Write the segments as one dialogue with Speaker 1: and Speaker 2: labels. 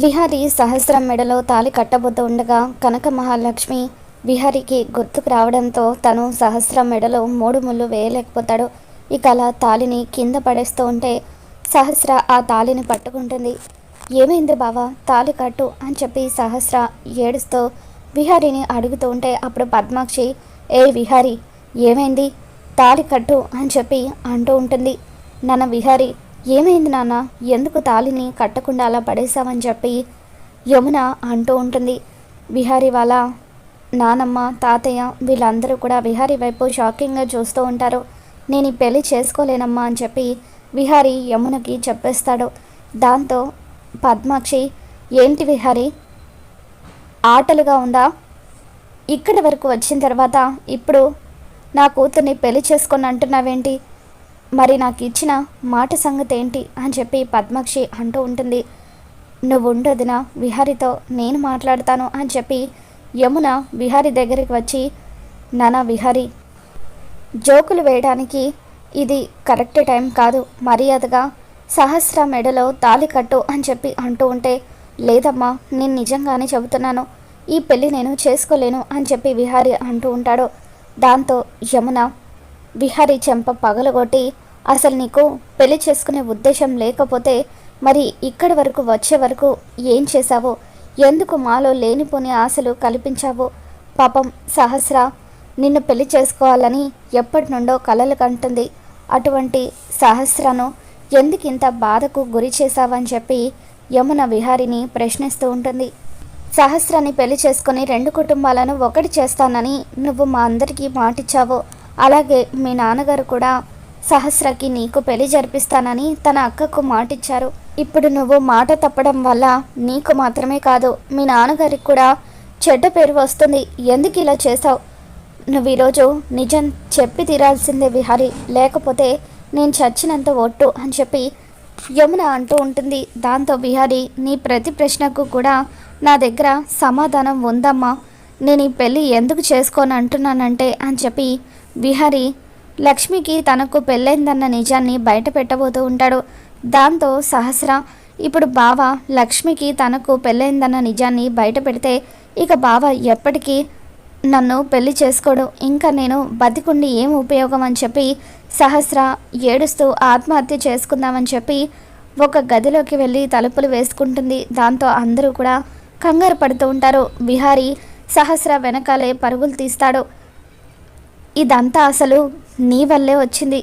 Speaker 1: విహారీ సహస్రం మెడలో తాళి కట్టబోతూ ఉండగా కనక మహాలక్ష్మి విహారీకి గుర్తుకు రావడంతో తను సహస్రం మెడలో 3 ముళ్ళు వేయలేకపోతాడు. ఇక అలా తాళిని కింద పడేస్తూ ఉంటే సహస్ర ఆ తాళిని పట్టుకుంటుంది. ఏమైంది బావా, తాళి కట్టు అని చెప్పి సహస్ర ఏడుస్తూ విహారీని అడుగుతూ ఉంటే అప్పుడు పద్మాక్షి, ఏ విహారీ ఏమైంది, తాళి కట్టు అని చెప్పి అంటూ ఉంటుంది. నాన్న విహారీ, ఏమైంది నాన్న, ఎందుకు తాళిని కట్టకుండా అలా పడేశామని చెప్పి యమున అంటూ ఉంటుంది. విహారీ వాళ్ళ నానమ్మ తాతయ్య వీళ్ళందరూ కూడా విహారీ వైపు షాకింగ్గా చూస్తూ ఉంటారు. నేను ఈ పెళ్ళి చేసుకోలేనమ్మా అని చెప్పి విహారీ యమునకి చెప్పేస్తాడు. దాంతో పద్మాక్షి, ఏంటి విహారీ ఆటలుగా ఉందా, ఇక్కడి వరకు వచ్చిన తర్వాత ఇప్పుడు నా కూతుర్ని పెళ్లి చేసుకొని అంటున్నావేంటి, మరి నాకు ఇచ్చిన మాట సంగతి ఏంటి అని చెప్పి పద్మాక్షి అంటూ ఉంటుంది. నువ్వు ఉండొదిన, విహారీతో నేను మాట్లాడతాను అని చెప్పి యమున విహారీ దగ్గరికి వచ్చి, నానా విహారీ, జోకులు వేయడానికి ఇది కరెక్ట్ టైం కాదు, మర్యాదగా సహస్ర మెడలో తాళి కట్టు అని చెప్పి అంటూ ఉంటే, లేదమ్మా నేను నిజంగానే చెబుతున్నాను, ఈ పెళ్ళి నేను చేసుకోలేను అని చెప్పి విహారీ అంటూ ఉంటాడు. దాంతో యమున విహారీ చెంప పగలగొట్టి, అసలు నీకు పెళ్లి చేసుకునే ఉద్దేశం లేకపోతే మరి ఇక్కడి వరకు వచ్చే వరకు ఏం చేశావో, ఎందుకు మాలో లేనిపోని ఆశలు కల్పించావో, పాపం సహస్ర నిన్ను పెళ్లి చేసుకోవాలని ఎప్పటి నుండో కలలు కంటుంది, అటువంటి సహస్రను ఎందుకు ఇంత బాధకు గురి చేశావని చెప్పి యమున విహారిని ప్రశ్నిస్తూ ఉంటుంది. సహస్రాన్ని పెళ్లి చేసుకుని 2 కుటుంబాలను ఒకటి చేస్తానని నువ్వు మా అందరికీ మాటిచ్చావు, అలాగే మీ నాన్నగారు కూడా సహస్రకి నీకు పెళ్లి జరిపిస్తానని తన అక్కకు మాటిచ్చారు. ఇప్పుడు నువ్వు మాట తప్పడం వల్ల నీకు మాత్రమే కాదు మీ నాన్నగారికి కూడా చెడ్డ పేరు వస్తుంది, ఎందుకు ఇలా చేశావు, నువ్వు ఈరోజు నిజం చెప్పి తీరాల్సిందే విహారీ, లేకపోతే నేను చచ్చినంత ఒట్టు అని చెప్పి యమున అంటూ ఉంటుంది. దాంతో విహారీ, నీ ప్రతి ప్రశ్నకు కూడా నా దగ్గర సమాధానం ఉందమ్మా, నేను ఈ పెళ్ళి ఎందుకు చేసుకోని అంటున్నానంటే అని చెప్పి విహారీ లక్ష్మికి తనకు పెళ్ళైందన్న నిజాన్ని బయట పెట్టబోతూ ఉంటాడు. దాంతో సహస్ర, ఇప్పుడు బావ లక్ష్మికి తనకు పెళ్ళైందన్న నిజాన్ని బయట పెడితే ఇక బావ ఎప్పటికీ నన్ను పెళ్లి చేసుకోడు, ఇంకా నేను బతికుండి ఏం ఉపయోగం అని చెప్పి సహస్ర ఏడుస్తూ ఆత్మహత్య చేసుకుందామని చెప్పి ఒక గదిలోకి వెళ్ళి తలుపులు వేసుకుంటుంది. దాంతో అందరూ కూడా కంగారు పడుతూ ఉంటారు. విహారీ సహస్ర వెనకాలే పరుగులు తీస్తాడు. ఇదంతా అసలు నీ వల్లే వచ్చింది,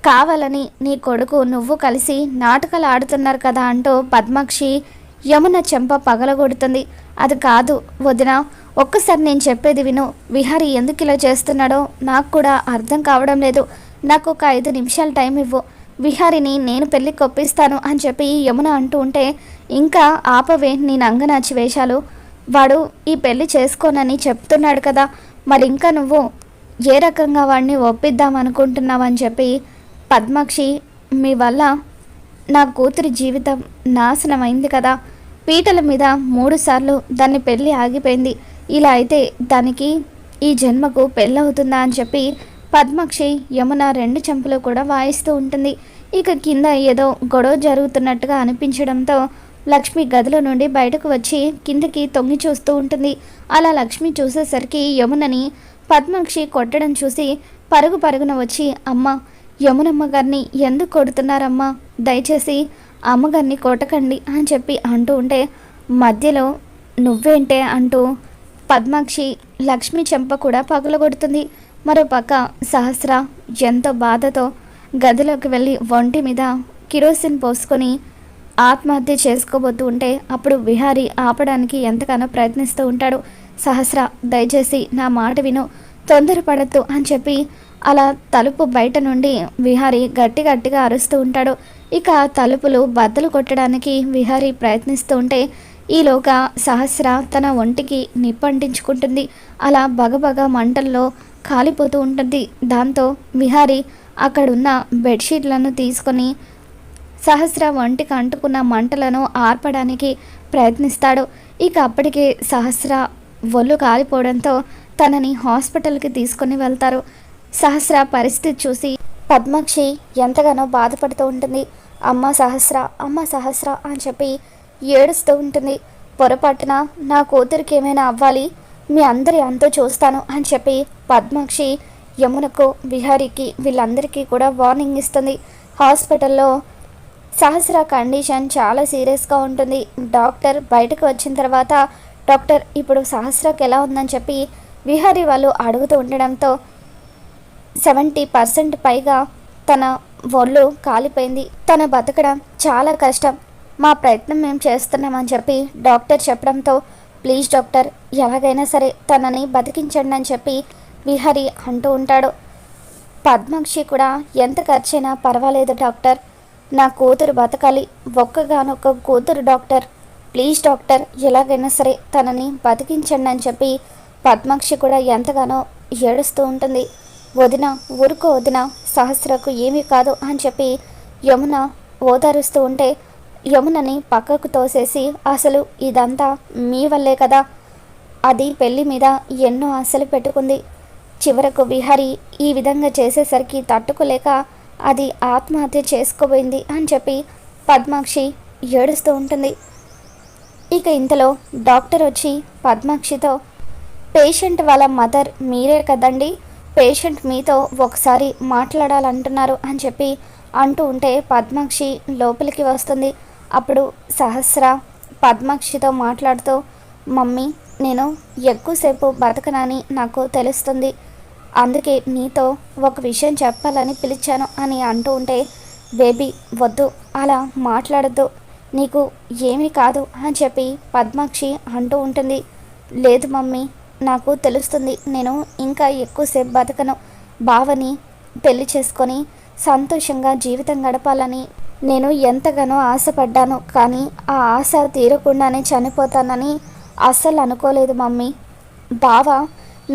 Speaker 1: కావాలని నీ కొడుకు నువ్వు కలిసి నాటకాలు ఆడుతున్నారు కదా అంటూ పద్మాక్షి యమున చెంప పగలగొడుతుంది. అది కాదు వదిన, ఒక్కసారి నేను చెప్పేది విను, విహారీ ఎందుకు ఇలా చేస్తున్నాడో నాకు కూడా అర్థం కావడం లేదు, నాకు ఒక 5 నిమిషాలు టైం ఇవ్వు, విహారీని నేను పెళ్ళికి ఒప్పిస్తాను అని చెప్పి యమున అంటూ ఉంటే, ఇంకా ఆపవే నీ నంగనాచి వేషాలు, వాడు ఈ పెళ్ళి చేసుకోనని చెప్తున్నాడు కదా, మరి ఇంకా నువ్వు ఏ రకంగా వాడిని ఒప్పిద్దాం అనుకుంటున్నావని చెప్పి పద్మాక్షి, మీ వల్ల నా కూతురి జీవితం నాశనమైంది కదా, పీటల మీద 3 సార్లు దాన్ని పెళ్ళి ఆగిపోయింది, ఇలా అయితే దానికి ఈ జన్మకు పెళ్ళవుతుందా అని చెప్పి పద్మాక్షి యమున 2 చెంపలు కూడా వాయిస్తూ ఉంటుంది. ఇక కింద ఏదో గొడవ జరుగుతున్నట్టుగా అనిపించడంతో లక్ష్మి గదిలో నుండి బయటకు వచ్చి కిందకి తొంగి చూస్తూ ఉంటుంది. అలా లక్ష్మి చూసేసరికి యమునని పద్మాక్షి కొట్టడం చూసి పరుగున వచ్చి, అమ్మ యమునమ్మ గారిని ఎందుకు కొడుతున్నారమ్మా, దయచేసి అమ్మగారిని కొట్టకండి అని చెప్పి అంటూ ఉంటే మధ్యలో నువ్వేంటే అంటూ పద్మాక్షి లక్ష్మి చెంప కూడా పగలగొడుతుంది. మరోపక్క సహస్ర ఎంతో బాధతో గదిలోకి వెళ్ళి ఒంటి మీద కిరోసిన్ పోసుకొని ఆత్మహత్య చేసుకోబోతూ ఉంటే అప్పుడు విహారీ ఆపడానికి ఎంతగానో ప్రయత్నిస్తూ ఉంటాడు. సహస్ర దయచేసి నా మాట విను, తొందరపడద్దు అని చెప్పి అలా తలుపు బయట నుండి విహారీ గట్టిగా అరుస్తూ ఉంటాడు. ఇక తలుపులు బద్దలు కొట్టడానికి విహారీ ప్రయత్నిస్తూ ఉంటే ఈలోగా సహస్ర తన ఒంటికి నిప్పంటించుకుంటుంది. అలా బగబగ మంటల్లో కాలిపోతూ ఉంటుంది. దాంతో విహారీ అక్కడున్న బెడ్షీట్లను తీసుకొని సహస్ర ఒంటికి అంటుకున్న మంటలను ఆర్పడానికి ప్రయత్నిస్తాడు. ఇక అప్పటికే సహస్ర ఒళ్ళు కాలిపోవడంతో తనని హాస్పిటల్కి తీసుకొని వెళ్తారు. సహస్ర పరిస్థితి చూసి పద్మాక్షి ఎంతగానో బాధపడుతూ ఉంటుంది. అమ్మ సహస్ర అని చెప్పి ఏడుస్తూ ఉంటుంది. పొరపాటున నా కూతురికి ఏమైనా అవ్వాలి, మీ అందరి అంతు చూస్తాను అని చెప్పి పద్మాక్షి యమునకు, విహారికి వీళ్ళందరికీ కూడా వార్నింగ్ ఇస్తుంది. హాస్పిటల్లో సహస్ర కండిషన్ చాలా సీరియస్గా ఉంటుంది. డాక్టర్ బయటకు వచ్చిన తర్వాత డాక్టర్ ఇప్పుడు సహస్రకి ఎలా ఉందని చెప్పి విహారీ వాళ్ళు అడుగుతూ ఉండడంతో 70% పైగా తన ఒళ్ళు కాలిపోయింది, తన బతకడం చాలా కష్టం, మా ప్రయత్నం మేము చేస్తున్నామని చెప్పి డాక్టర్ చెప్పడంతో ప్లీజ్ డాక్టర్ ఎలాగైనా సరే తనని బతికించండి అని చెప్పి విహారీ అంటూ ఉంటాడు. పద్మాక్షి కూడా ఎంత ఖర్చైనా పర్వాలేదు డాక్టర్, నా కూతురు బతకాలి, ఒక్కగానొక్క కూతురు డాక్టర్, ప్లీజ్ డాక్టర్ ఎలాగైనా సరే తనని బతికించండి అని చెప్పి పద్మాక్షి కూడా ఎంతగానో ఏడుస్తూ ఉంటుంది. వదిన ఊరుకో వదిన, సహస్రకు ఏమీ కాదు అని చెప్పి యమున ఓదారుస్తూ ఉంటే యమునని పక్కకు తోసేసి అసలు ఇదంతా మీ వల్లే కదా, అది పెళ్లి మీద ఎన్నో ఆశలు పెట్టుకుంది, చివరకు విహారీ ఈ విధంగా చేసేసరికి తట్టుకోలేక అది ఆత్మహత్య చేసుకోబోయింది అని చెప్పి పద్మాక్షి ఏడుస్తూ ఉంటుంది. ఇక ఇంతలో డాక్టర్ వచ్చి పద్మాక్షితో పేషెంట్ వాళ్ళ మదర్ మీరే కదండి, పేషెంట్ మీతో ఒకసారి మాట్లాడాలంటున్నారు అని చెప్పి అంటూ ఉంటే పద్మాక్షి లోపలికి వస్తుంది. అప్పుడు సహస్ర పద్మాక్షితో మాట్లాడుతూ మమ్మీ నేను ఎక్కువసేపు బతకనని నాకు తెలుస్తుంది, అందుకే నీతో ఒక విషయం చెప్పాలని పిలిచాను అని అంటూ ఉంటే బేబీ వద్దు అలా మాట్లాడద్దు, నీకు ఏమీ కాదు అని చెప్పి పద్మాక్షి అంటూ ఉంటుంది. లేదు మమ్మీ నాకు తెలుస్తుంది, నేను ఇంకా ఎక్కువసేపు బతకను, బావని పెళ్లి చేసుకొని సంతోషంగా జీవితం గడపాలని నేను ఎంతగానో ఆశపడ్డాను, కానీ ఆ ఆశ తీరకుండానే చనిపోతానని అస్సలు అనుకోలేదు మమ్మీ. బావ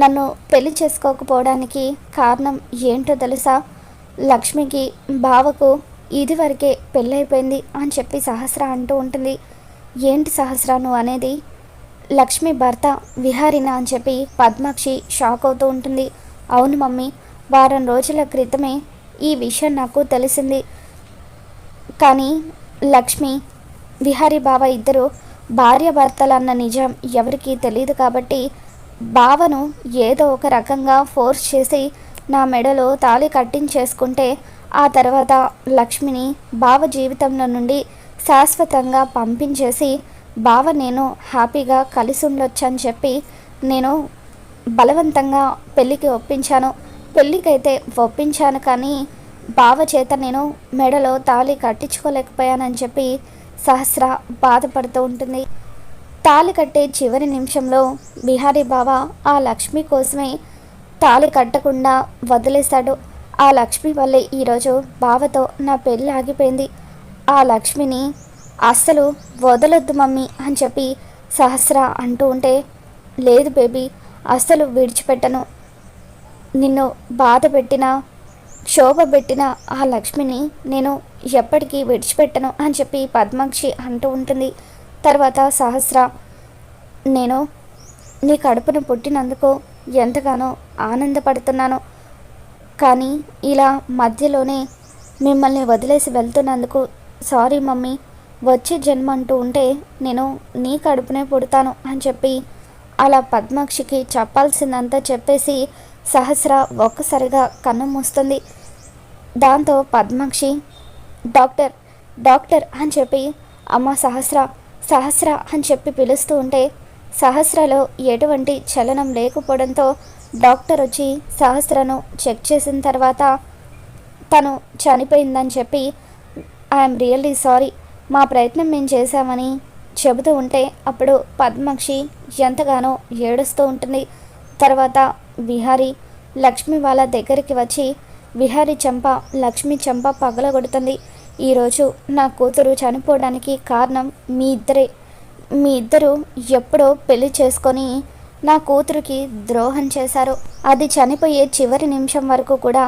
Speaker 1: నన్ను పెళ్లి చేసుకోకపోవడానికి కారణం ఏంటో తెలుసా, లక్ష్మికి బావకు ఇదివరకే పెళ్ళైపోయింది అని చెప్పి సహస్ర అంటూ ఉంటుంది. ఏంటి సహస్ర నువ్వు అనేది, లక్ష్మి భర్త విహారినా అని చెప్పి పద్మాక్షి షాక్ అవుతూ ఉంటుంది. అవును మమ్మీ, వారం రోజుల క్రితమే ఈ విషయం నాకు తెలిసింది, కానీ లక్ష్మి విహారీ బావ ఇద్దరు భార్యాభర్తలన్న నిజం ఎవరికీ తెలియదు కాబట్టి బావను ఏదో ఒక రకంగా ఫోర్స్ చేసి నా మెడలో తాళి కట్టించేసుకుంటే ఆ తర్వాత లక్ష్మిని బావ జీవితంలో నుండి శాశ్వతంగా పంపించేసి బావ నేను హ్యాపీగా కలిసి ఉండొచ్చని చెప్పి నేను బలవంతంగా పెళ్ళికి ఒప్పించాను, పెళ్ళికైతే ఒప్పించాను కానీ బావ చేత నేను మెడలో తాళి కట్టించుకోలేకపోయానని చెప్పి సహస్ర బాధపడుతూ ఉంటుంది. తాళి కట్టే చివరి నిమిషంలో బిహారీ బావ ఆ లక్ష్మి కోసమే తాళి కట్టకుండా వదిలేశాడు. ఆ లక్ష్మి వల్లే ఈరోజు బావతో నా పెళ్ళి ఆగిపోయింది, ఆ లక్ష్మిని అస్సలు వదలొద్దు మమ్మీ అని చెప్పి సహస్ర అంటూ ఉంటే లేదు బేబీ అస్సలు విడిచిపెట్టను, నిన్ను బాధ పెట్టిన క్షోభ పెట్టిన ఆ లక్ష్మిని నేను ఎప్పటికీ విడిచిపెట్టను అని చెప్పి పద్మాక్షి అంటూ ఉంటుంది. తర్వాత సహస్ర నేను నీ కడుపును పుట్టినందుకు ఎంతగానో ఆనందపడుతున్నాను, కానీ ఇలా మధ్యలోనే మిమ్మల్ని వదిలేసి వెళ్తున్నందుకు సారీ మమ్మీ, వచ్చే జన్మ అంటూ ఉంటే నేను నీ కడుపునే పుడతాను అని చెప్పి అలా పద్మాక్షికి చెప్పాల్సిందంతా చెప్పేసి సహస్ర ఒక్కసారిగా కన్ను మూస్తుంది. దాంతో పద్మాక్షి డాక్టర్ డాక్టర్ అని చెప్పి అమ్మ సహస్ర సహస్ర అని చెప్పి పిలుస్తూ ఉంటే సహస్రలో ఎటువంటి చలనం లేకపోవడంతో డాక్టర్ వచ్చి సహస్రను చెక్ చేసిన తర్వాత తను చనిపోయిందని చెప్పి ఐఎమ్ రియల్లీ సారీ, మా ప్రయత్నం మేము చేశామని చెబుతూ ఉంటే అప్పుడు పద్మాక్షి ఎంతగానో ఏడుస్తూ ఉంటుంది. తర్వాత విహారీ లక్ష్మి వాళ్ళ దగ్గరికి వచ్చి విహారీ చెంప లక్ష్మి చెంప పగలగొడుతుంది. ఈరోజు నా కూతురు చనిపోవడానికి కారణం మీ ఇద్దరే, మీ ఇద్దరు ఎప్పుడో పెళ్లి చేసుకొని నా కూతురికి ద్రోహం చేశారు, అది చనిపోయే చివరి నిమిషం వరకు కూడా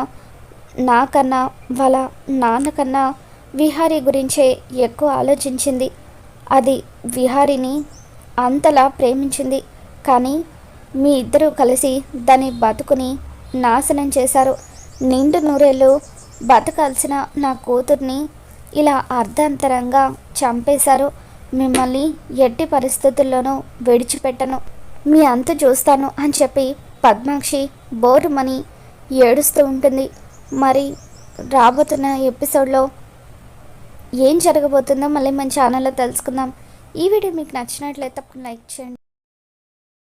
Speaker 1: నాకన్నా వాళ్ళ నాన్నకన్నా విహారీ గురించే ఎక్కువ ఆలోచించింది, అది విహారీని అంతలా ప్రేమించింది, కానీ మీ ఇద్దరూ కలిసి దాని బతుకుని నాశనం చేశారు, నిండు నూరేళ్ళు బతకాల్సిన నా కూతుర్ని ఇలా అర్ధాంతరంగా చంపేశారు, మిమ్మల్ని ఎట్టి పరిస్థితుల్లోనూ విడిచిపెట్టను, మీ అంతు చూస్తాను అని చెప్పి పద్మాక్షి బోరుమని ఏడుస్తూ ఉంటుంది. మరి రాబోతున్న ఎపిసోడ్లో ఏం జరగబోతుందో మళ్ళీ మన ఛానల్లో తెలుసుకుందాం. ఈ వీడియో మీకు నచ్చినట్లయితే తప్పకుండా లైక్ చేయండి.